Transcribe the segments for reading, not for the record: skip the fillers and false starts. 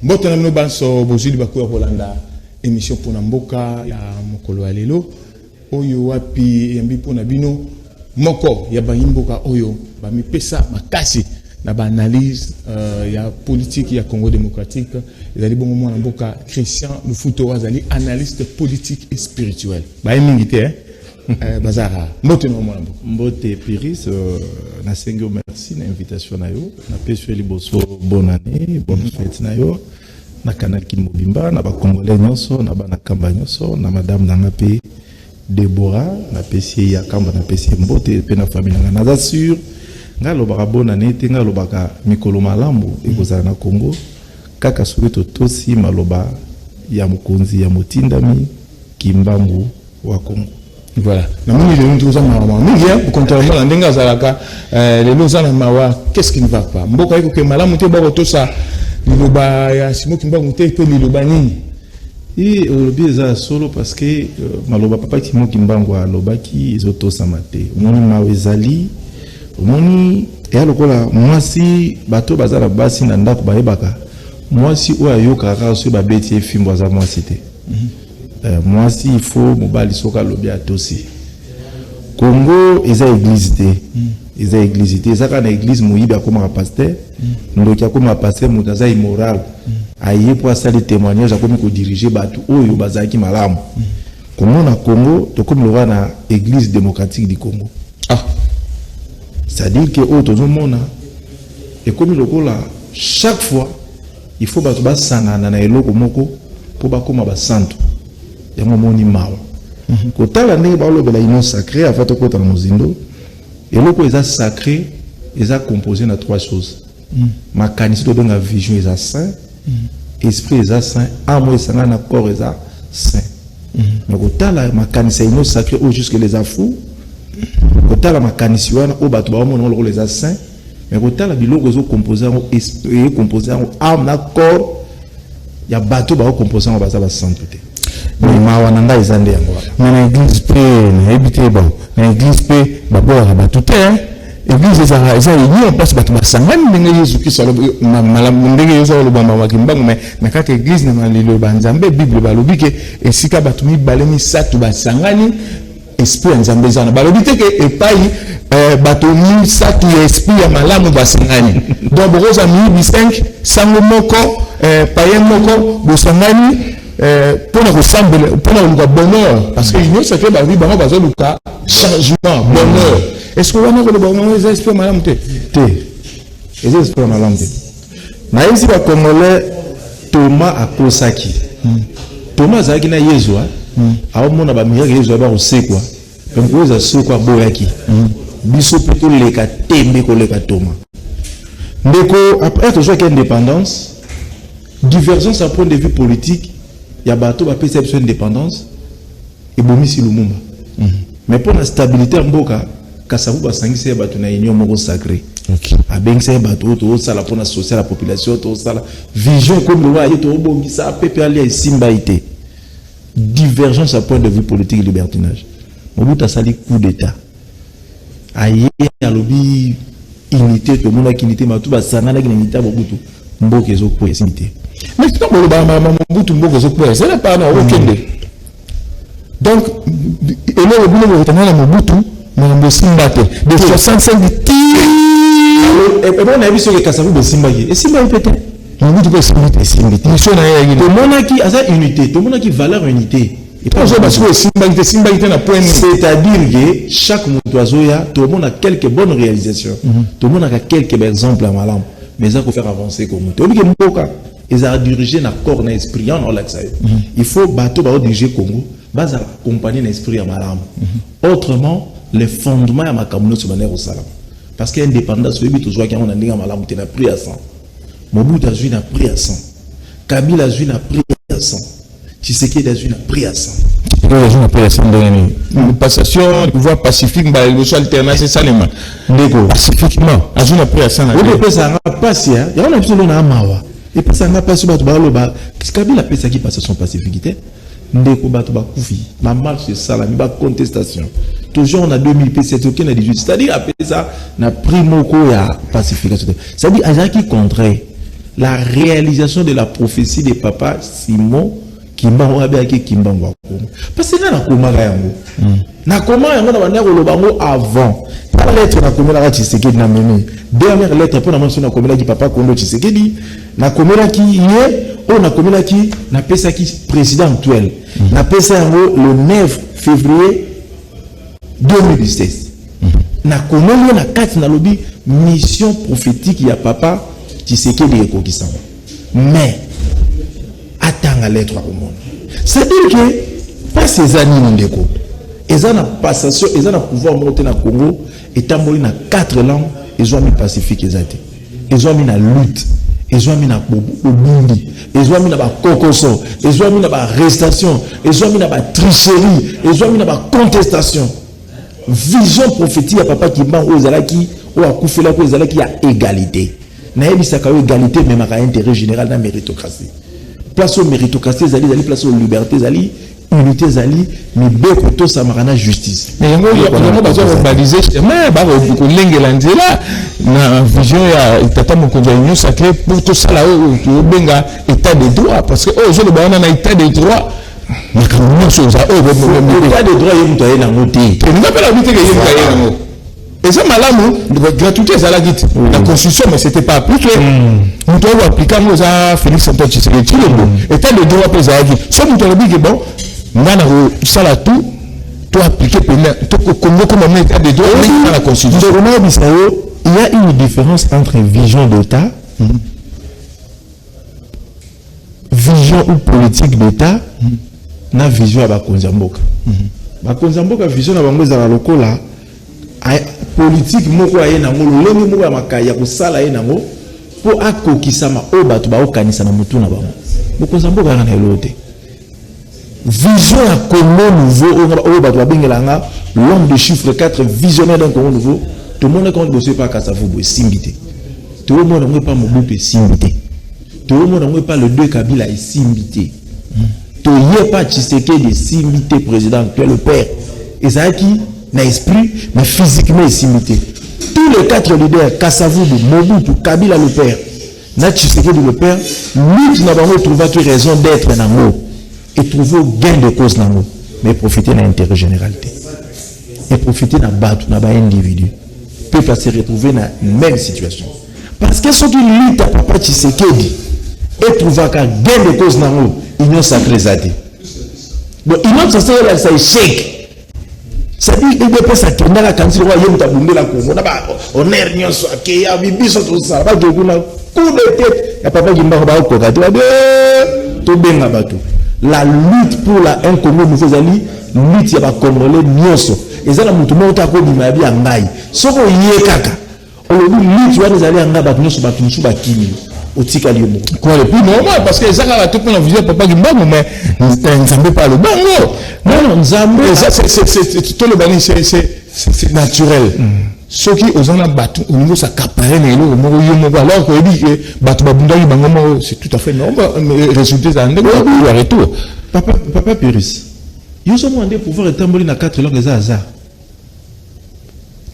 Mbotana no banso bozili bakuya Rolanda émission pour Namboka ya mokolo alelo oyo wapi yambi pona bino moko ya bayimboka oyo ba mipesa makasi na ba analyse ya politique ya Congo démocratique ezali bongo mwana mboka Christian Lufuto wazali analyste politique et spirituel ba mingité bazara mbote no mwana mboka mbote Piris na sengo merci na invitation na yo na peso liboso bonne année bonne fête na yo na canal Kimobimba na ba congolais nyonso na ba na kamba nyonso na madame na ngape Deborah na pesi ya kamba na pesi mbote pe na famille na naza sûr ngalo ba bonne année te ngalo ba mikolo malamu ekozala na Congo kaka soki tosi maloba ya mukonzi ya motindami Kimbambu wa Congo. Voilà. Na moni le ndoza mawa mingi ya contrairement na ndenga zalaka les lozana mawa qu'est-ce qui ne va pas mboka iko ke malamu te bako tosa liloba ya Simon Kimbangu te pe liloba nini et olobi eza solo parce que maloba papa Simon Kimbangu alobaki ezotosa mate moni mawezali moni ya lokola mwasi bato bazala basi na ndako bayebaka mwasi oyo ayokaka so babeti efimbo aza mwasi te moi si il faut mobali soka lobi atosi Congo eza église te eza église te eza kana église moyibi akoma pasteur ndoki akoma pasteur mutaza immoral aye pour asali témoignage akomi ko diriger batu oyo bazaki malamu Congo na Congo to comme le na église démocratique du Congo c'est-à-dire que auto mona et comme lokola chaque fois il faut batu basangana na eloko moko pour bakoma ba santo ya momoni mawa kotala ndenge balobela ino sacré afato kota na mozindo eloko eza sacré eza composé na trois choses makanisi to benga vision eza saint esprit eza saint amo esanga na corps eza saint mais kotala makanisi ino sacré au jusque les afou kotala makanisi wana o bato ba mona lokolo eza saint mais kotala biloko ezo composé en esprit composé en âme na corps ya bato ba composé en basa ba sainteté mais mawana nda izande yango na église pe na ebité bon na église pe babola ba tout église za union place bato basangani ndenge Yesu Kristo malamu ndenge Yesu alobamba makimbangu mais na kati église na malilo banzambe bible balobi ke esika bato mibale misatu basangani esprit nzambe zana balobi te ke epai bato misatu ya esprit ya malamu basangani donc boza mi 5 sango moko payen moko bosangani pour nous ressembler, pour nous le bonheur, parce que l'union sacrée, bah oui, bah on va faire le cas changement, bonheur. Est-ce que vous avez le bonheur, les esprits malades, les esprits malades. Na ici ba Congolais Thomas akosaki. Thomas zaki na Yesu a mona ba miracle Yesu ba osekwa. Donc oza sokwa boyaki. Biso plutôt leka tembe ko leka Thomas. Ndeko après toujours indépendance, divergence à point de vue politique. Il y a bateau qui a besoin d'indépendance et bomisi lumumba. Mais pour la stabilité en boka, kasabu basangi se bateau na union moko sacré. A bengse bateau to sala pour associer la population to sala vision comme le roi to bongisa pepe ali simbaité. Divergence à point de vue politique et libertinage. Mobutu sali coup d'état. Aye alobi unité to mona unité matu basanga na unité Mobutu. Mboka ezo ko unité. Mais c'est pas pour le Mobutu Mboko Zokwe, c'est pas non okende. Donc et là le boulot retenir la Mobutu Mambo Simbate de 65 tirs et bon on a vu sur les Kasavu de Simbaye et Simbaye peut-être Mobutu peut Simbate mission na yaki tout le monde qui a sa unité tout le monde qui valeur unité et pas parce que Simbate na point c'est-à-dire que chaque motozoya tout le monde a quelques bonnes réalisations tout le monde a quelques exemples à malam mais ça faut faire avancer comme tout le monde ils ont dirigé na corps na esprit en il faut bateau ba diriger Congo basa accompagner l'esprit à malam autrement les fondements à makamuno sur manière au salam parce que indépendance le but toujours qu'on a ndinga malam te na pris à 100 Mobutu a joué na pris à 100 Kabila a joué na pris à 100 Tshisekedi a joué na pris à 100 passation pouvoir pacifique ba le soit alternance salema ndeko pacifiquement a joué na pris à 100 on peut ça passer il y a on a besoin na mawa et puis ça n'a pas sur bato baloba Kabila pesa qui passe son pacificité ndeko bato ba kufi ma marche ça la ba contestation toujours on a 2000 PC aucun a 18 c'est-à-dire après ça na primo ko ya pacification c'est-à-dire azaki contraire la réalisation de la prophétie de papa Simon Kimbango Abiaki Kimbango Wakongo. Parce que na komaka yango. Na komaka yango na banda kolobango avant. La lettre na komela Tshisekedi na meme. Dernière lettre pour na mention na komela ki papa Kondo Tshisekedi. Na komela ki yé o na komela ki na pesa ki président actuel. Na pesa yango le 9 février 2016. Na komela na kati na lobi mission prophétique ya papa Tshisekedi ekokisama. Mais attends la lettre au monde. C'est-à-dire que pas ces années n'ondeko. Ils ont la passation, ils ont le pouvoir monter dans le Congo et tamboli na 4 langues, ils ont mis pacifique ils ont mis la lutte, ils ont mis la bobundi, ils ont mis la kokoso, ils ont mis la arrestation, ils ont mis la tricherie, ils ont mis la contestation. Vision prophétique à papa qui m'a aux alaki ou à koufela aux alaki à égalité. Na ebisaka égalité même à intérêt général dans méritocratie. Place aux méritocratie zali place aux libertés zali unité zali mais beko to samarana justice. Mais yango bazo baliser mais ba ko lengela nzela na vision ya tata mokonzo union sacré pour tout ça là au benga état de droit parce que je le bana na état de droit mais comme nous chose état de droit yemto yena ngoti. Et nous appelle la vite que yemto yena. Et ça, madame, gratuité, ça l'a dit. La constitution, mais c'était pas appliqué. Nous devons appliquer à Félix Antoine Tshisekedi. État de droit, ça l'a dit. Si nous devons dire que bon, ça l'a tout, tu as appliqué, tu as comme un état de droit, mais dans la constitution. Il y a une différence entre vision d'État, vision ou politique d'État, na vision à Bakonzamboka. Bakonzamboka, vision à Bangoza Lokola, politique moko aye nango lolenge moko ya makaya ko sala ye nango po akokisama o bato ba okanisa na mutu na bango bokonza mboka na elote vision ya Congo nouveau o bato ba bengelanga l'homme de chiffre 4 visionnaire d'un Congo nouveau tout le monde quand bosser pas Kasavubu simbité tout le monde pas Mobutu simbité tout le monde pas le 2 Kabila simbité to yé pas Tshisekedi simbité président actuel le père Ezaki n'a esprit, mais physiquement simité. Tous les 4 leaders, Kasavubu, Mobutu, Kabila le père, n'a Tshisekedi le père, lui n'a pas trouvé que raison d'être dans l'eau et trouver gain de cause dans l'eau, mais profiter de l'intérêt général. Et profiter d'un bateau, d'un individu. Peuple se retrouver dans la même situation. Parce que ceux qui luttent à papa Tshisekedi et trouvent qu'un gain de cause dans l'eau, ils n'ont sacré zadé. Donc, ils n'ont sacré ça échec. C'est-à-dire qu'il ne peut pas s'attendre à quand il y a un la Congo. On est réunis sur qui a bibi sur tout ça. Pas de coup de tête. Il y a papa qui m'a dit tout bien bateau. La lutte pour la un Congo nous faisons lutte il y a Congolais mioso. Et ça la mutu mota ko bi mabi angai. Soko yé kaka. On le lutte va nous aller en bas nous sur batu sur bakini. Otika liyo moko. Quoi le plus normal parce que ça a tout pour la vision papa qui m'a mais Nzambe pas le bango. Non Nzambe ça c'est tout le bani c'est naturel. Ceux qui aux en battu au niveau ça caparer les lots mo yo mo alors que dit que battu babunda yi bango c'est tout à fait normal résultat ça ndeko ou retour. Papa Pérus. Yo so mo ande pouvoir établir na 4 langues za hasard.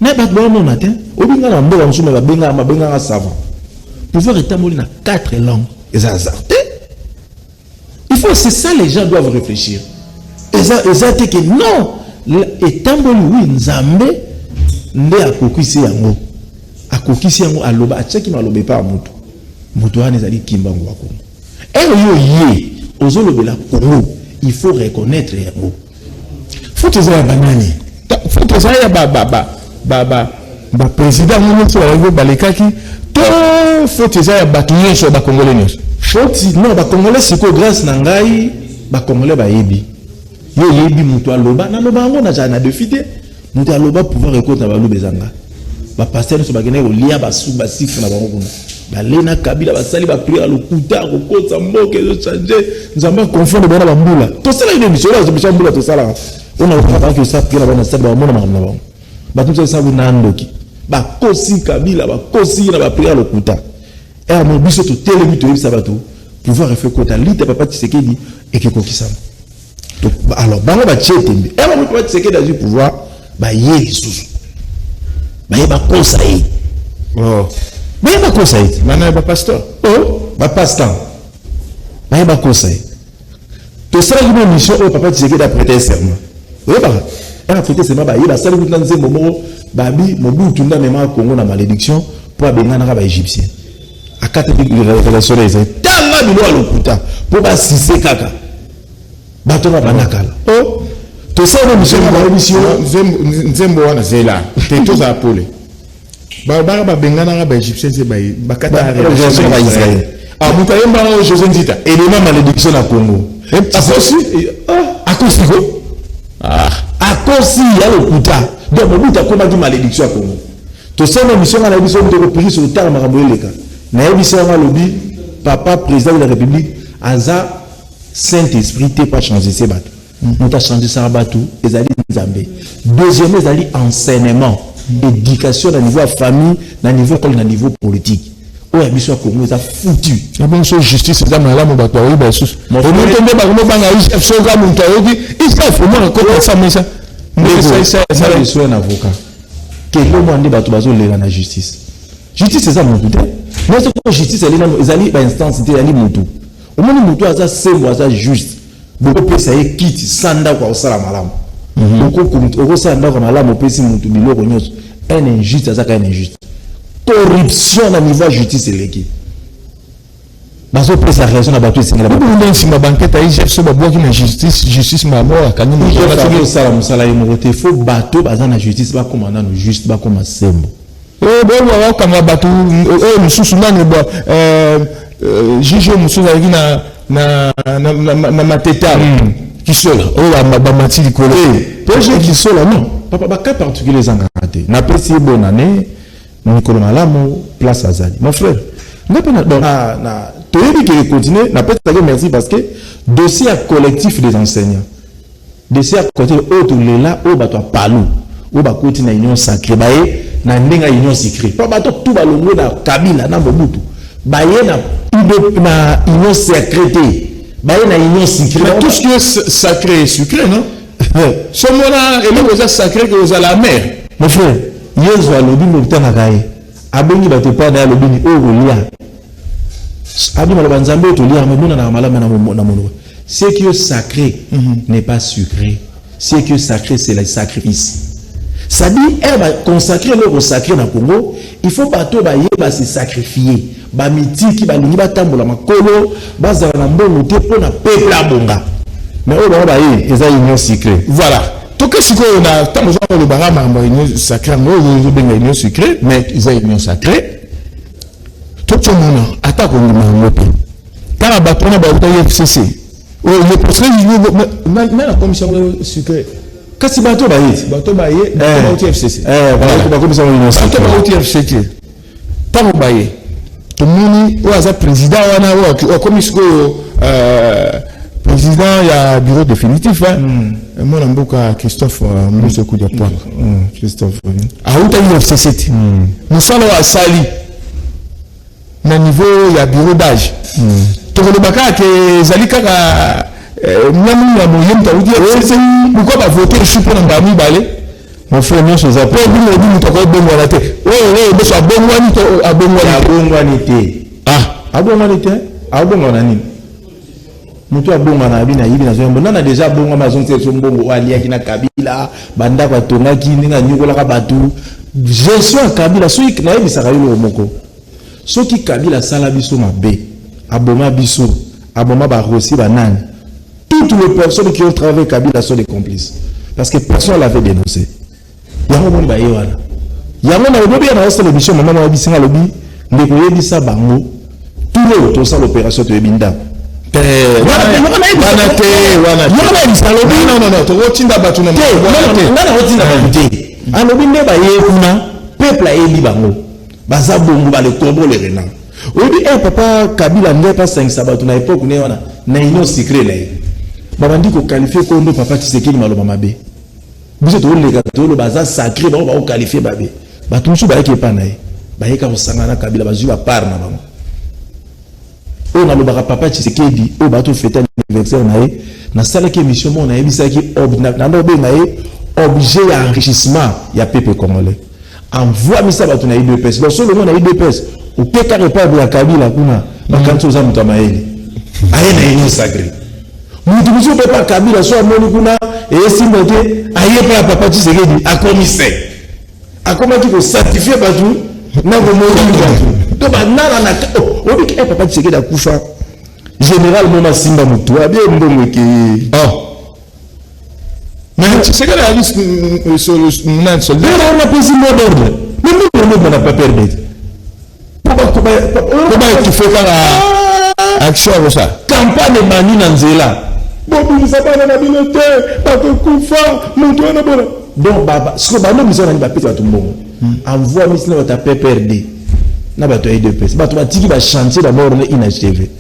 Na battu ba mo matin obinga na mboka msume ba benga savant. Pouvoir établir na 4 langues za hasard. Il faut c'est ça les gens doivent réfléchir. Exact que non établir oui Nzambe nde akokisi yango aloba achaki malobe pa mutu wana ezali kimbango wa Congo yo ozolobela Congo il faut reconnaître yango faut que ça banani faut que ça ya ba président moto wa balekaki to faut que ça ya batuye so ba congolais nyos faut non ba congolais siko grâce na ngai ba congolais ba yebi yo yebi mutu aloba na loba ngo na jana de fité mutu aloba pouvoir écouter ba lobe zanga ba pasteur so ba gene ko lia ba su ba sifu na bango kuna ba lena kabila ba sali ba prière le kuta ko kota mboke zo changer nzamba confondre bana ba mbula to sala ile misoro zo bisha mbula to sala on a pas que ça prière bana sala ba mona na bango ba tout ça bu na ndoki ba kosi kabila ba kosi na ba prière le kuta et à mon biso to télé to yebisa ba to pouvoir faire kota lite papa Tshisekedi et que kokisama donc alors bango ba tchetembe et ba papa Tshisekedi a du pouvoir ba yé lisusu ba conseiller oh ba conseiller mana ba pasteur oh ba passe-temps ba ba conseil to ça une mission au papa Tshisekedi a prêté serment oui ba a prêté serment ba il a sali kuta nzembo moko babi mobutu nda mema Congo na malédiction pour abengana ka ba égyptien akata révélation les tanga bilo a lokuta pour ba sise kaka bato ba banakala oh to ça une mission nzembo wana zela teto za pole ba bengana ba égyptien c'est ba kata révélation ba Israël ah mutayemba José Nzita élément malédiction na Congo akosi ya lokuta donc mobutu akomaki malédiction ya Congo tosala mission na biso ndeko prise sur terre makambo eleka na biso nga lobi papa président de la République aza Saint-Esprit te pas changer ces bateaux on t'a changé ça bateau ezali nzambe deuxièmement ezali enseignement éducation na niveau famille na niveau école na niveau politique o ya biso Congo eza foutu na bon so justice za malamu bato oyi ba sus o ntombe ba ko banga IF so ga muntu oyi IF mo ko ça mais ça ça les un avocat que le monde bato bazo lela na justice c'est ça mon putain mais ce que justice ezali ba instance te ali mutu o moni mutu aza sembo aza juste beaucoup pesa ye kiti sanda kwa osala malamu oko sanda kwa malamu pesi mutu biloko nyonso un injuste aza ka un injuste corruption na niveau justice eleki bazo pesa raison na bato esengela bato nde nsima banquette ya IGF so babwaki na justice mamo akangi moto osala mosala ye moko te fo bato baza na justice bakoma nano juste bakoma sembo bakanga bato oyo mosusu nani juge mosusu azalaki na mateta kisola oyo bamati likolo projet kisola non papa baka particulier ezangaka te napesi ye bonne année Nicolas Malamo, place Azali. Mon frère, tu veux qu'il continue, n'a pas de merci parce que dossier collectif des enseignants, dossier collectif autre là, au bateau palou, au bateau na union sacrée, baye na ndenga union sacrée. Pas bateau tout balongo na Kabila na Mobutu, baye na union sacrée, baye na union sacrée. Tout ce qui est sacré est sucré, non? Ce moment-là, et là, vous êtes sacré que vous avez la mer. Mon frère. Yesu alobi mbota na kai abengi bato pa na alobi ni olia abi maloba nzambe to lia mbona na malama na mono ce qui est sacré n'est pas sucré ce qui est sacré c'est le sacrifice ça dit va consacrer le sacré na Congo il faut bato ba yeba se sacrifier ba mitiki ba lingi batambola makolo bazala na mbongo te pona peuple abonga mais o ba ye eza union sacrée voilà. Tout ce qu'on a, tant que le barama a une sacrée, une secret, mais ils ont une sacrée. Tout le monde attaque au moment. Quand la bâton a battu FCC, le procès, même la commission secret. Quand c'est bateau baillé, FCC. La commission FCC. Tant que baillé. Tout le monde, ou à président, ou à commission, président, il y a bureau définitif. Moi, je Christophe, je coup de poing. Christophe. À où tu as FCC? Nous sommes à Sali. Na niveau, il y a bureau d'âge. Tu vois le bac que Zalika a. Nous avons FCC. Pourquoi pas voter? Je suis pour un bami balé. Mon frère, nous sommes à Pourquoi vous avez bon à la tête? Oui, oui, je suis à Bonwanité. À Bonwanité? À Bonwanité. Mutu abonga na bina yibi na zombo nana déjà bonga mazonte sombongo alia kina Kabila banda kwa tonga kininga nyukola ka batu gestion Kabila so na yibi saka yilo moko so ki Kabila sala biso mabe aboma biso aboma ba rossi banani toutes les personnes qui ont travaillé Kabila sont des complices parce que personne l'avait dénoncé yango moni ba yewana yango na lobi na hostel émission maman wa bisinga lobi ndeko yebisa bango tout le to ça l'opération to ebinda non, peuple ayebi bango baza bongo ba le combo le rena obi papa Kabila nde pas 5 sabato na époque ne wana na union secret là babandi ko qualifier ko ndo papa Tshisekedi maloba mabe biso to le gato lo baza sacré ba ko qualifier babe bato musu ba yeke pa na ye ba yeka ko sangana Kabila bazwi ba part na bango on a le papa Tshisekedi au bateau fêter l'anniversaire naé na salle qui émission mon naé bisa qui objet d'enrichissement ya peuple congolais envoie misa bato na IDPS le seul monde na IDPS au peut pas répondre à Kabila kuna bakanisi oza moto ya mayele aye na union sacré moto mosusu mpe pa kabila so amoni kuna eyesimba te aye mpe ya papa Tshisekedi akomise akomaki kocertifie bato na komoni bato to banana na obiki papa Tshisekedi akufa général moma simba moto abie mbongo eke mais Tshisekedi a dit soldat on a pris mot d'ordre mais nous on n'a pas perdu comment tu fais quand action comme ça campagne mani na nzela bobimisa bana na bino te bakokufa moto wana bona donc baba siko bano miso na ba peta tumbongo envoie misina bata PPRD na bato EDPS bato batiki ba chantier d'abord na inachevé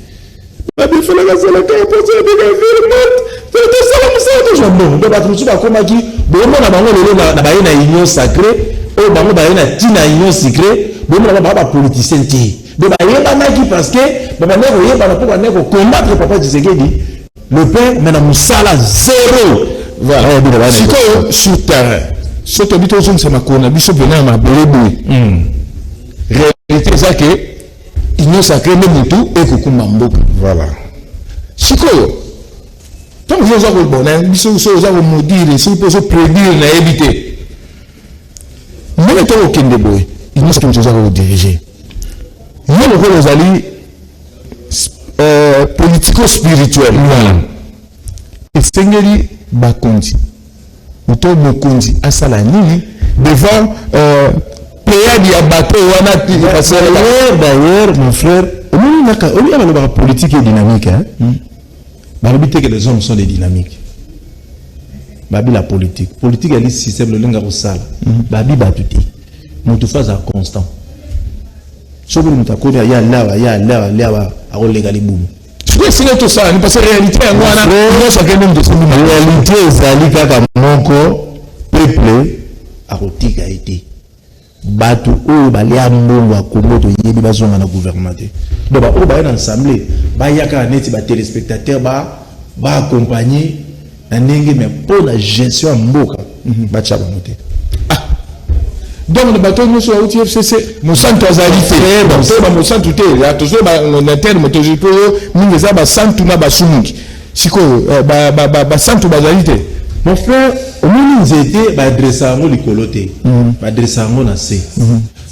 babi fela ka sala ka poser de environnement tout ça la musa to jombo donc bato musu ba komaki bomo na bango lelo na ba na union sacrée o bango ba na tina union sacrée bomo na ba politicien ti donc ba yeba naki parce que baba neko yeba na pour neko combattre papa Tshisekedi le père maintenant musala zéro voilà siko sur terrain soto bito zo nsema kona biso venir ma belebo réalité ça que union sacrée même tout et kokuma mboka voilà siko tant que ça ko bona biso so za ko modire si peut se prédire na éviter même to ko kende boy union sacrée za ko diriger nous ko zali politico-spirituel. Et Seigneur Bakondi, Outo Bokondi, Asala Nini, devant Péa Diabato, d'ailleurs, mon frère, on a la politique et dynamique. Que les hommes sont des dynamiques. Babi la politique. Politique, elle est système, le linga au sale. Babi Batuti. Nous tout faisons à constant. Ce que nous avons dit, il y a là, à relégaler boum. C'est tout ça, parce que la réalité, réalité, c'est que mon peuple a rotika été. Batu ou balia mbongo a komoto yebi bazonga na gouvernement. Donc ba o ba na assemblée, ba yaka neti ba téléspectateurs ba accompagner na ndenge mais pour la gestion mboka ba tchaba noté. Donc le bateau nous sur FCC mon centre azalité donc mon centre tout est là toujours on terme toujours pour nous ça ba centre na ba sumungi siko ba centre bazalité mon frère au moins nous était ba adressa ngo likoloté ba adressa ngo na C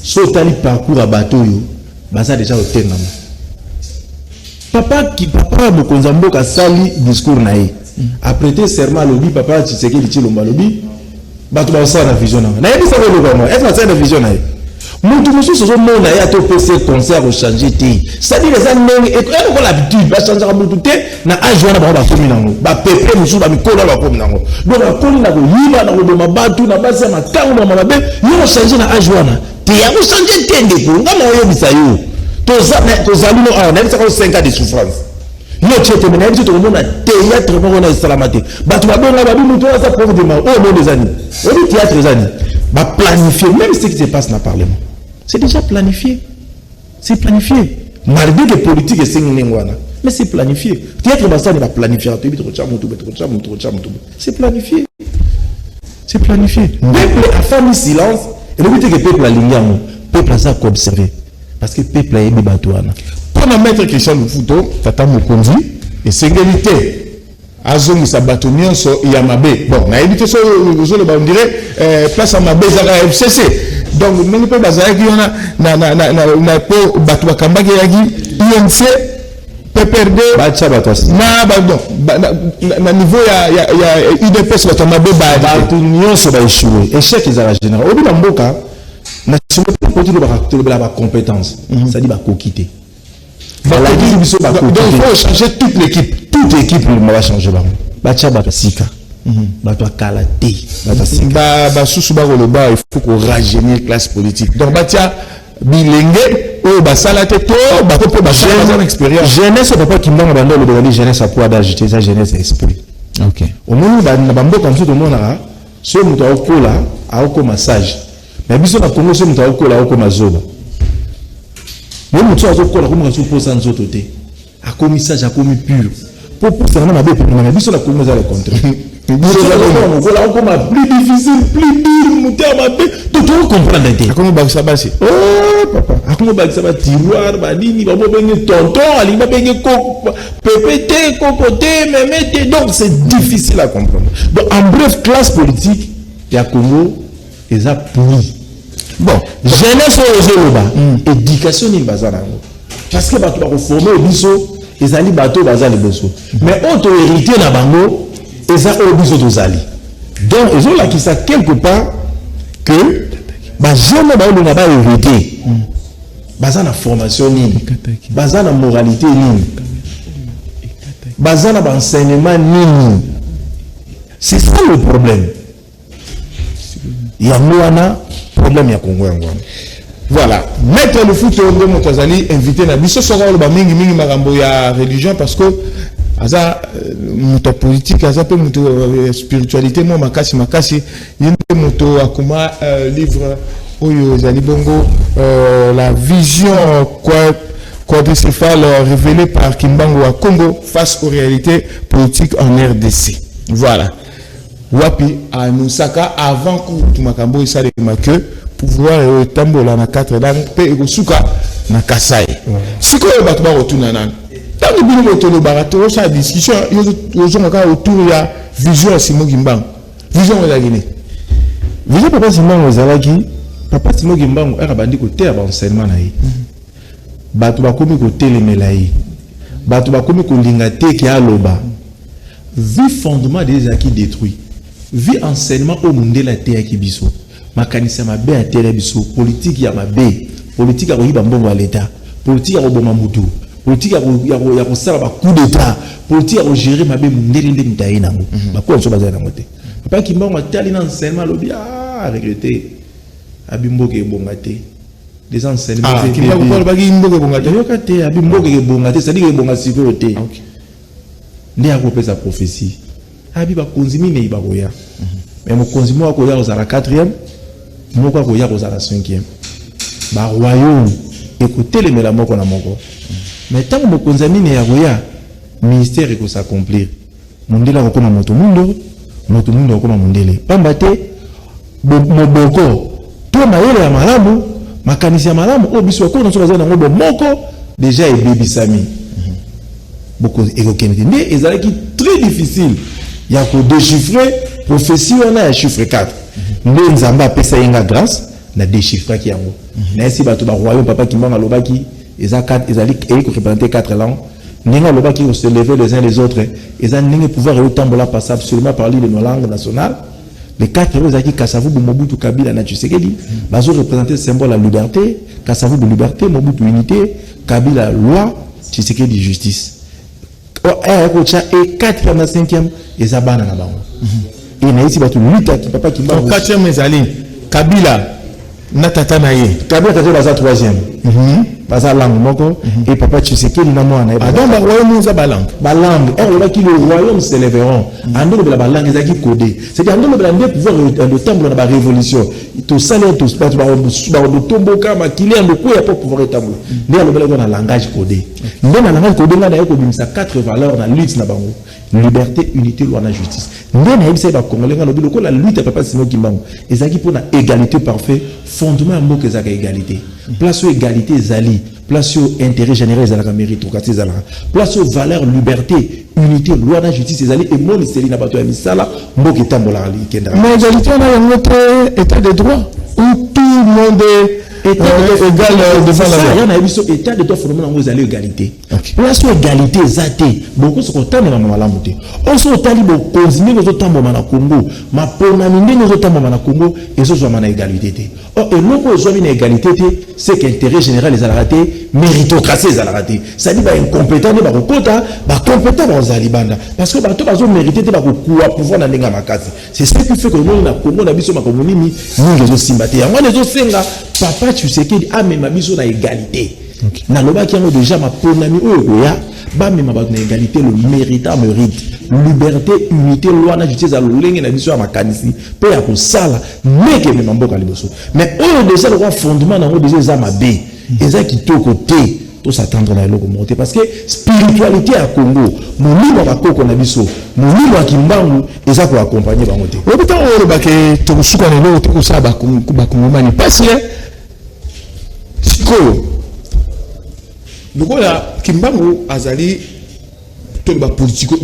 so tali parcours à bateau yo ba ça déjà au terme papa mokonza mboka sali discours na ye après serment lobby papa Tshisekedi Tshilombo lobby bato ba sa na vision na na yebisa ko loba moi est-ce que ça na vision na mutu musu so mo na ya to PC concert au changer té ça dit les années et ko l'habitude ba changer mutu té na age wana ba komi nango ba pepe musu ba mikolo ba komi nango donc ba koli na ko yiba na ko doma batu na basa makango na mabe yo changer na age wana té ya ko changer té ndeko ngama yebisa yo to zalu no a na bisa ko 5 ans de souffrance yo tete mena biso to mona théâtre ko na salamate batu ba bonga ba bi mutu sa prof de ma oh non des années au théâtre des années ba planifier même ce qui se passe dans le parlement c'est déjà planifié malgré que politique est singengwana mais c'est planifié théâtre ba ça ne va planifier to bi to chamutu c'est planifié peuple a fait silence et le but que peuple a lingiamo peuple a ça observer parce que peuple a yebi batouana. Pour la maître Christian Lufuto, Tata Mokonzi, et sécurité, azongisa bato nyonso ya mabe. Bon, na évité ça, on dirait place à mabe zaka FCC. Donc, nous ne pouvons pas dire qu'il y a na po bato bakambaki yaki INC PPRD na niveau ya UDPS bato mabe bato nyonso ba échoué. Échec ezala général. Obi na mboka na chimo continue ba compétence. Ça dit ba kokité. Donc il faut changer toute l'équipe. Toute équipe va changer. Bacha Bakasika. Bato Kalate. Susu Bagoloba, il faut qu'on rajeunisse la classe politique. Donc Batia Bilenge, oh Basalate, to, Bakopo Bachala, expérience. Jeunesse, papa qui m'a abandonné le devenir jeunesse à poids d'agiter sa jeunesse et esprit. Ok. Au moment où Bambo comme tout le monde a, ce mouta au cola, a au massage. Mais bisous na Congo, ce mouta au cola, au mazoba. Mais nous sommes comme on se pose en autorité. A commis ça, j'ai commis pur. Pour ça, on a bien mais bisous la Congo, ça le contre. Plus difficile, plus dur, tout comprendre. Comment ça va passer? Oh, papa. Comment ça va tiroir, badini, tonton, pépété, cocoté, mémété. Donc, c'est difficile à comprendre. Donc, en bref, classe politique, il y a Congo, ils ont pourri. Bon, jeunesse au Zéloba, éducation ni bazar. Parce que tu vas former au biso, ils allaient bateau bazar le biso. Mais on t'a hérité na bango, ils ont au biso d'ozali. Donc, ils ont là qui ça quelque part que jeune ba on n'a pas hérité. Bazar na formation ni, bazar na moralité ni, bazar na enseignement ni. C'est ça le problème. Il y a un problème à Congo. Voilà. Maître le foot de Montazali invité na biso sora lo ba mingi makambo ya religion parce que aza moto politique aza pe moto spiritualité mo makasi yende moto akuma livre oyo zali bongo la vision quadricéphale révélée par Kimbangu à Congo face aux réalités politiques en RDC. Voilà. Wapi à Nusaka avant que makambo isa de make pouvoir tambola na 4 langues pe ekosuka na Kasai. Siko bato ba rotuna nan. Tangi bino moto le barato sa discussion yo zonga autour ya vision Simo Kimbangu. Vision de la Guinée. Vision papa Simbangu zalaki papa Simo Kimbangu era bandi ko te ba enseignement na yi. Bato ba komi ko telemela yi. Bato ba komi ko linga te ki aloba. Vu fondement des acquis détruits. Vu enseignement au monde la terre qui biso. Makanisa mabe a terre biso. Politique ya mabe. Politique ya koyiba mbongo à l'état. Politique ya koboma mutu. Politique ya kosala ba coup d'état. Politique ya gérer mabe mundele nde mitaye nango. Ba ko so bazana mote. Papa Kimbangu atali na enseignement lobi regretter. Abimboke bongate. Des enseignements. Kimbangu ko ba kimboke bongate. Yo kate abimboke bongate, ça dit que bonga sécurité. OK. Ndi akopesa prophétie. Abi ba konzimi ne ibakoya. Mais mon konzimi wa koya aux 4e, moko koya aux 5e. Ba royaume écoutez les mela moko na moko. Mais tant que mon konzimi ne yakoya, ministère eko s'accomplir. Mondela ko na moto mundo ko na mondele. Pambate moboko to mayele ya malamu, makanisi ya malamu obiso ko na so bazana ngo moko déjà ebebisami. Beaucoup évoqué mais ils allaient qui très difficile il y a que déchiffrer prophétie on a un chiffre 4 mais nzamba pesa yenga grâce na déchiffrer qui yango na si bato ba royaume papa Kimbangu lobaki ils allaient représenter 4 langues ninga lobaki on se lever les uns les autres ils allaient ninga pouvoir autant passer absolument parler de nos langues nationales les 4 langues qui Kasavubu Mobutu Kabila na Tshisekedi bazo représenter symbole la liberté Kasavubu liberté Mobutu unité Kabila loi Tshisekedi justice. Et 4e, 5e, et ça banane na bango. Et na ici batu 8 qui papa Kimbangu. 4e ezali Kabila na tata na ye. Kabila tata baza 3e. Baza langue moko et papa Tshisekedi na mwana. Ah donc ba royaume za balangue. Balangue. Et là qui le royaume s'élèveront. Ando de la balangue ezaki codé. C'est ando de la pouvoir le temps de la révolution. To salaire to sport ba tombo kama kile ando ko ya pour pouvoir établir. Né alo bela na langage codé. Né na langage codé na ko bimisa 4 valeurs na lutte na bango. Liberté, unité, loi na justice. Né na yebisa ba congolais ngalo biloko la lutte papa Simo Kimbangu. Ezaki pour na égalité parfait, fondement moko ezaka égalité. Place aux égalité zali, place aux intérêt général zalaka méritocratie zalaka. Place aux valeurs liberté, unité, loi na justice zali et mon série na bato ya misala moko etambola ali kenda. Mais égalité on a notre état de droit où tout le monde est égal devant la loi. Il y a un état de droit fondamental où vous allez égalité. Place où égalité zate, beaucoup se contentent dans la montée. On se tali beaucoup continuer nos autres temps na Congo, ma ponaminde nos autres temps na Congo et ce soit na égalité. Oh et non pour soit une égalité c'est qu'intérêt général les a raté, méritocratie les a raté. Ça dit ba incompétent ba kokota, ba compétent ba zalibanda parce que ba to ba zo mérité ba kokuwa pouvoir na ndenga makasi. C'est ce qui fait que nous na Congo na biso makomoni ni nous les simbaté. Moi les autres senga papa tu sais qu'il a même biso na égalité. Na loba qui a déjà ma ponami oya ba même ba na égalité le méritable mérite. Liberté, unité, loi na justice à l'olenge na biso ya makanisi pe ya kosala meke même mboka liboso. Mais eux déjà le fondement na déjà za mabe. Eza kitoko te tout s'attendre à l'eau monter parce que spiritualité à Congo mon livre va koko na biso mon livre kimbangu eza ko accompagner ba monter au temps où ba ke to suka na lo to sa ba kongomani parce que siko lokola kimbangu azali to ba politico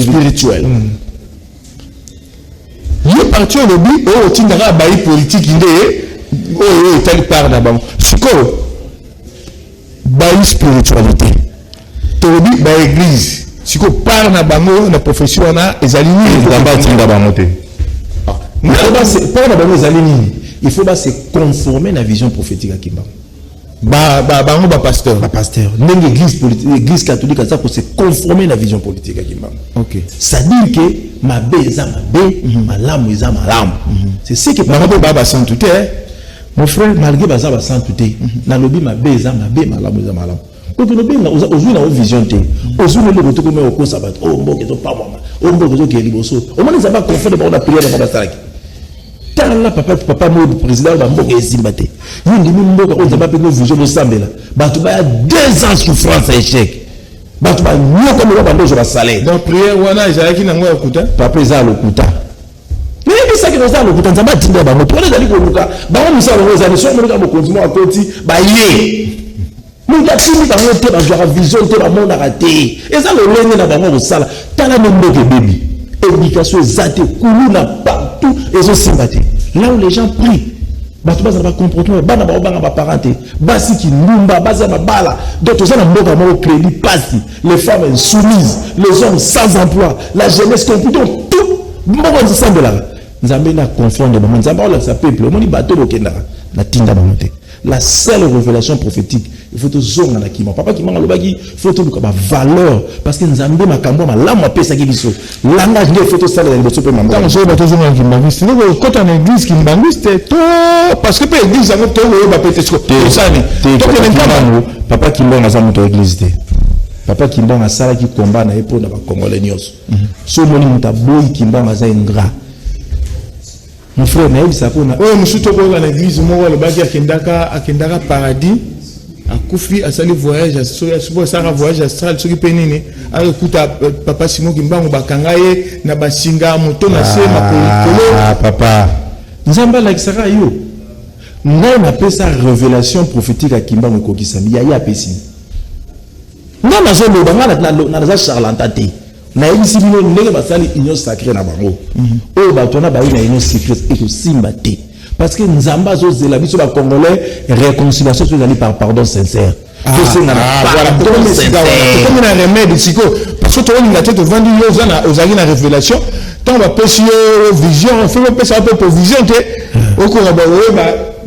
spirituel ye parti au lobby o tindara ba politique inde o telle part d'abord siko ba spiritualité to lobby ba église siko part na bango na profession na ezali ni d'abord tinda ba monter il faut se conformer à la vision prophétique à Kimbangu. Pasteur. L'église catholique ça pour se conformer à la vision politique à Kimbangu. Ok. Ça dit que ma beza ma bé, ma lame eza ma lame. C'est ce que Baba sainteté. Mon frère malgré baza sainteté, na lobi ma beza ma bé, ma lame eza ma lame. Donc le bien aujourd'hui na vision té. Aujourd'hui le retour comme au sabat. Oh mboke to pas moi. Oh mboke to keli boso. Au moins ça va conforter dans la prière dans la salle. Là papa mo président ba mboka ezimbate yindi mboka on zaba pe no vision de sambela batu ba 2 ans souffrance échec batu ba nyoko mo ba ndozo ba salaire donc prière wana ezalaki nango okuta papa eza lokuta mais ça que nous allons lokuta nzamba tinda ba moto on ezali ko luka ba on misala ngo ezali so mo ka mo continuer à côté ba ye mo ya chimi ba ngote ba joa vision te ba mona raté eza le lenge na ba ngo sala tala no mboka baby éducation zate kuluna partout et aussi là où les gens prient batu baza ba comportement bana ba banga ba parenté basi ki ndumba baza ba bala d'autres gens na mboka mo crédit pasi les femmes insoumises les hommes sans emploi la jeunesse computer tout mboko nzambe la nzambe na confondre ba nzambe la sa peuple moni bateau okenda na tinda ba monter la seule révélation prophétique il faut tout zonga na kima papa kima lobaki faut tout ba valeur parce que nzambe makambo malamu apesa ki biso langage ndio faut tout ça dans le sope mambo quand je ba to zonga kimbangu c'est que quand on église kimbangu c'était tout parce que pe église ngo to ba pété ça ni to que papa kimbangu za moto église té papa kimbangu asala ki combat na epo na ba congolais nyos so moni mutaboyi kimbangu za ingrat. Mon frère Naïb Sakona. Oh, monsieur Togo, à l'église, moi, le bagi akendaka paradis, a Koufi, a sali voyage, a sali voyage, a sali soki penini, a écouta papa Simon Kimbangu bakangaye, na basinga moto na se makolo. Ah, papa. Nzamba la kisaka yo. Nga na pesa révélation prophétique à Kimbangu kokisami, ya pesi. Nga na zo lo na za charlatan. Na yebisi bino ndenge basali union sacrée na bango oyo bato na bayi na union secrète et que simba te parce que nzamba azozela biso ba congolais réconciliation ezali par pardon sincère pardon sincère comme na remède siko parce que to on ngate to vandi yo zana ozali na révélation tant ba pesi yo vision fait pesa peu pour vision te oko ba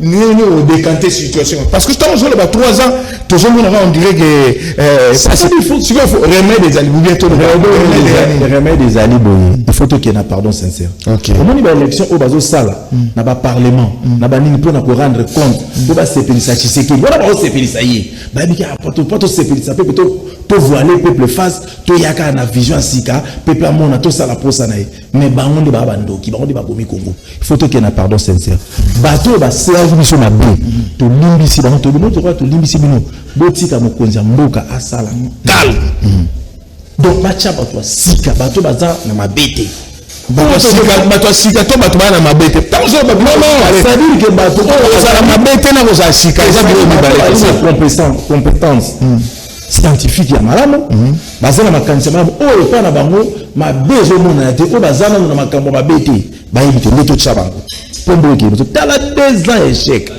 nous décanter situation parce que tant on 3 ans toujours on dirait que ça il faut remettre des alibis bientôt remettre des alibis il faut qu'il y ait un pardon sincère au moment de l'élection au bazo sala na ba parlement na ba nini pour na rendre compte pour ba sepelisa Tshisekedi voilà ba sepelisa yi ba biki pas to sepelisa peuple to voiler peuple face to yaka na vision sika peuple amona to sala posa na mais ba onde ba bandoki ba onde ba bomi Congo il faut qu'il y ait un pardon sincère bato ba biso na be to limbisi ba to bino to limbisi bino botika mokonzi mboka asala calme donc bacha bato sika bato baza na mabete bato sika to bato bana mabete tanzo ba non ça veut dire que bato baza na mabete na koza sika eza bilo mibale compétence scientifique ya malamu baza na makanisa malamu oyo pa na bango mabezo mona te o baza na makambo mabete bayibi te ndeto tsa bango pombo ke to tala 2 ans échec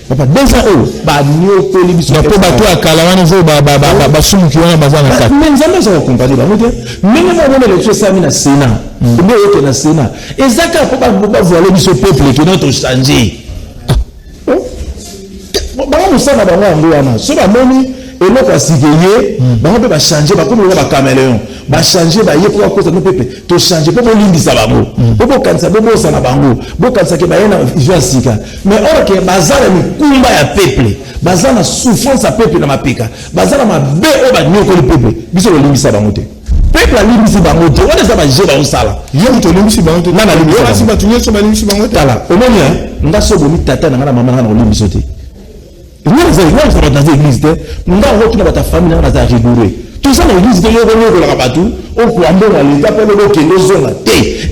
papa 2 ans o ba nyokoli biso na po bato akala wana zo ba sumu ki wana baza na kati mais nzambe zo compagnie ba mote même na wana le sami na Sénat nde yote na Sénat ezaka po ba voler biso peuple que notre changer ba mo sana ba ngo wana so ba moni eloko asigeye bango pe ba changer ba komo ba caméléon ba changer ba yeko ko no pepe to changer po limbisa bango po kanisa bo sana bango bo kanisa ke ba yena ivya sika mais or ke bazala mikumba ya peuple bazala souffrance ya peuple na mapeka bazala mabe o ba nyoko le peuple biso lo limbisa bango te peuple a limbisi bango te on eza ba je ba osala yo to limbisi bango te na limbisa si ba tunye so ba limbisi bango te tala o moni nga so bomi tata na ngana mama na limbisa te Nous sommes dans l'église, nous avons notre famille dans la rigoureux. Tout ça dans l'église,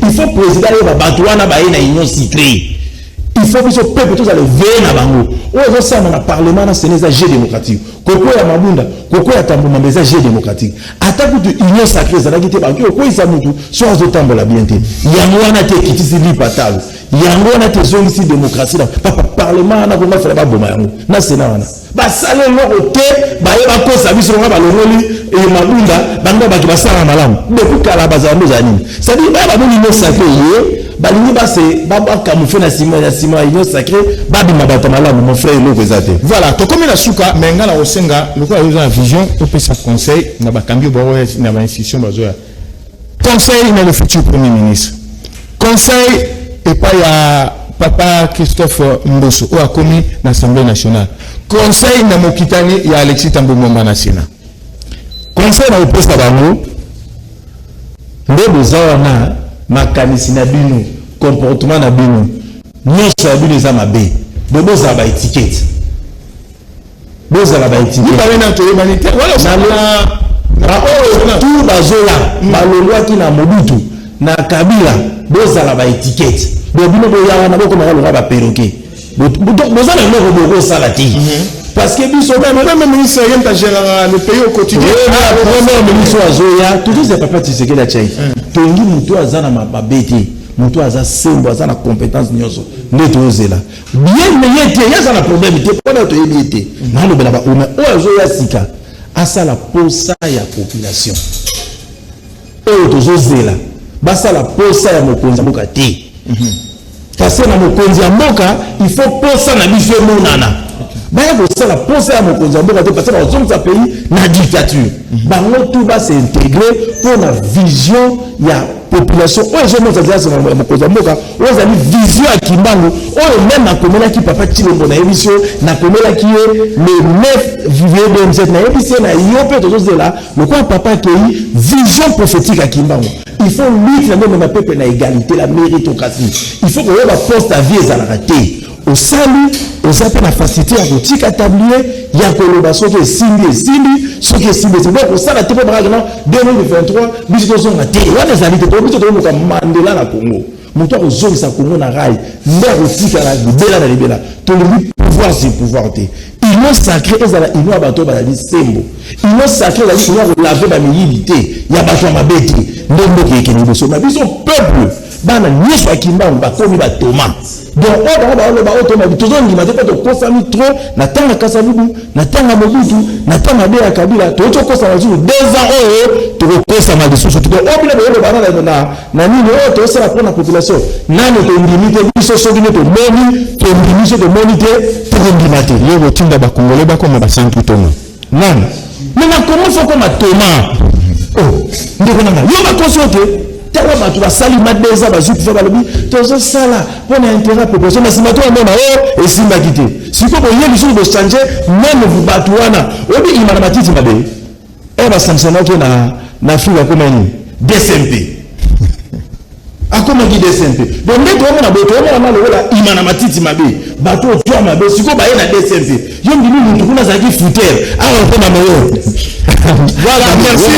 il faut président de l'union sacrée. Il faut que ce peuple tous aller vers la bango. On ça dans le parlement dans Sénégal jeu démocratique. Koko ya mabunda, koko ya tambo mambeza jeu démocratique. Attaque de union sacrée ça n'agite pas. Koko isa mutu soit de tambo la bienté. Yango wana te kitisi li patal. Yango wana te zone ici démocratie là. Papa parlement na ko faire ba boma yango. Na Sénat wana. Ba sale loko te ba yeba ko sa biso nga ba longoli et mabunda banda ba ki ba sala malamu. Depuis kala bazambe zanini. Ça dit ba ba union sacrée balingi base baba camoufler na sima union sacrée babi mabata malamu mon frère le présenté. Voilà, to comme la suka menga la osenga loko ya vision au pesa conseil na ba kambi bo na ba institution bazoya. Conseil na le futur premier ministre. Conseil et pas ya papa Christophe Mbosso ou a commis l'Assemblée nationale. Conseil na mokitani ya Alexis Tambo Mwamba na Sénat. Conseil na opesa bango ndebo zawana makanisi na bino comportement na bino nyonso ya bino eza mabe bo bozala ba étiquette na toyebanite wala tout bazola balolwaki na Mobutu na Kabila bozala ba étiquette bo bino boya wana bokoma balonga ba perroquet bozala eloko bokosala te parce que biso même ministre yenta gérera le pays au quotidien. Premier ministre azoya toujours c'est papa Tshisekedi la chai tongi mutu azana mabete mutu aza sembo azana compétence nyonso neto ozela bien mais yete yazana problème te pona to yete na lo bela ba o azoya sika asala posa ya population o tozozela basala posa ya mokonzi mboka te kasi na mokonzi ya mboka il faut posa na biso monana baya kosala posa ya mokonzi ya mboka te parce que bazongisa pays na dictature bango tout va s'intégrer pour la vision ya population oyo ezomonisa zela ya mokonzi ya mboka oyo ezali vision ya kimbangu oyo même nakomelaki papa Chilombo nayebi so nakomelaki ye le 9 juillet 2007 nayebi ye na yo mpe tozozela lokola papa akei vision prophétique ya kimbangu. Il faut lutter dans le peuple na égalité la méritocratie. Il faut que le poste à vie ezalaka te. Au salut, aux appels à faciliter à botika tablier, il y a koloba so que simbi, so que simbi. C'est donc ça la tépo par exemple 2023, biso zonga te. Wana ezali te to biso to moka Mandela na Congo. Moto ko zonga Congo na rail, ndar otika la libela na libela. To le pouvoir c'est pouvoir te. Union sacrée ezala union bato ba di sembo. Union sacrée la union laver ba milité, ya bato mabete. Ndembo ke ni biso na biso peuple. Bana nyeswa kimbangu ba komi ba Thomas. Donc on automa toujours ni mate to kosami trop na tanga kasabubu na tanga Mobutu na tanga Bea Kabila to kosa na jour 2 ans oyo to kosa ma dessous to obile ba bana na nini oyo to sala pour la population nani to limite biso soki to moni to limite to monite to limite yo botinda ba congolais ba comme ba centre toma nani mais na comment faut comme Thomas oh ndiko nanga yo ba consulter tawa batu basali madeza bazuki fa balobi tozo sala pona intérêt population na simato ndona o esimba kité siko boye biso bo changer même vous batu wana obi imana matiti mabe ba samsana ke na Afrika comme ni DSMP akoma ki DSMP donc ndeto wana boto wana na lola imana matiti mabe batu otwa mabe siko baye na DSMP yo ndimi muntu kuna zaki fouter awa pona moyo. Voilà, merci.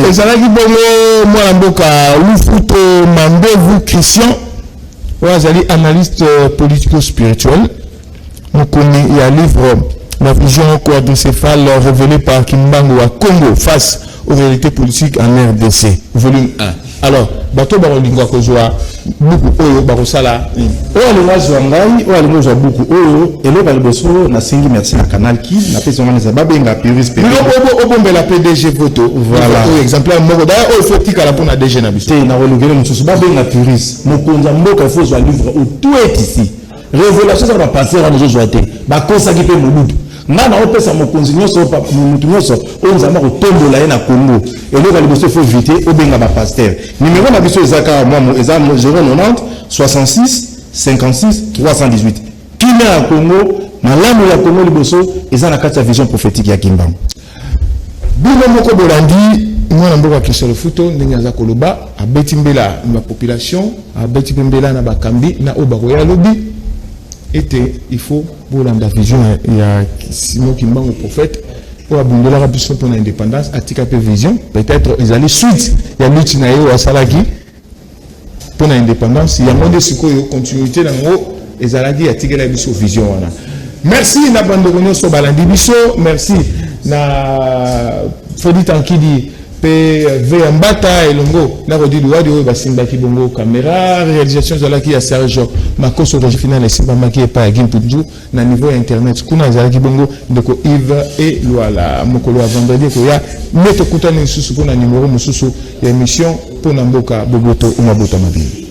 Ezalaki bongo mwana mboka Lufuto Mambevu Christian wazali analyste politico-spirituel. On connaît il y a livre La vision quadricéphale révélée par Kimbangu à Congo face aux réalités politiques en RDC, volume 1. Alors, bato barolinga kozwa buku oyo bakosala oyo alinga zwa ngai oyo alinga zwa buku oyo eloko liboso na singi merci na canal ki na pesa ngana za babenga Puris Pepe obombela PDG voto voilà oyo exemplaire moko d'ailleurs oyo faut tika la pona DG na biso te na rolugele mususu babenga Puris mokonza mboka faut zwa livre au tout est ici révélation ça va passer à nos joie te bakosaki pe Mobutu ngana opesa mokonzi nyonso mutu nyonso onzama kotombola ye na Congo eloko liboso faut vite obenga ba pasteur numéro na biso ezaka moi eza 090 66 56 318 kina ya Congo malamu ya Congo liboso eza na kati ya vision prophétique ya Kimbangu bino moko bolandi mwana mboka Christophe Lufuto ndenge aza koloba abeti mbela na population abeti mbela na bakambi na obakoya lobi était il faut pour la vision il y a Simon Kimbangu prophète pour abonder la rapidité pour l'indépendance atika pe vision peut-être ils allaient suite il y a lutte na yo asalaki pour l'indépendance il y a monde siko yo continuité dans haut ils allaient atika la vision wana. Merci na bandongo so balandi biso merci na Fodi Tankidi ve mbata elongo na rodi luadi oyo basimba ki bongo caméra réalisation zalaki ya Serge Makoso de final et simba maki pa Gimpuju na niveau internet kuna zalaki bongo ndeko Yves et Luala mokolo wa vendredi ko ya meto kutani susu kuna numéro mususu ya émission pona mboka boboto umabota mabini.